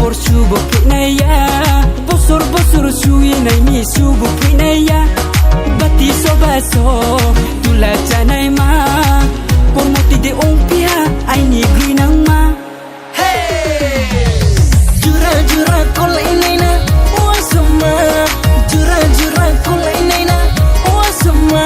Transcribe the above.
por subo kinaya bosor bosor suye nai mi subo kinaya bati so baso tula chanai ma por moti de ompia ai ni grinang ma hey jura jura kolai naina wasama jura jura kolai naina wasama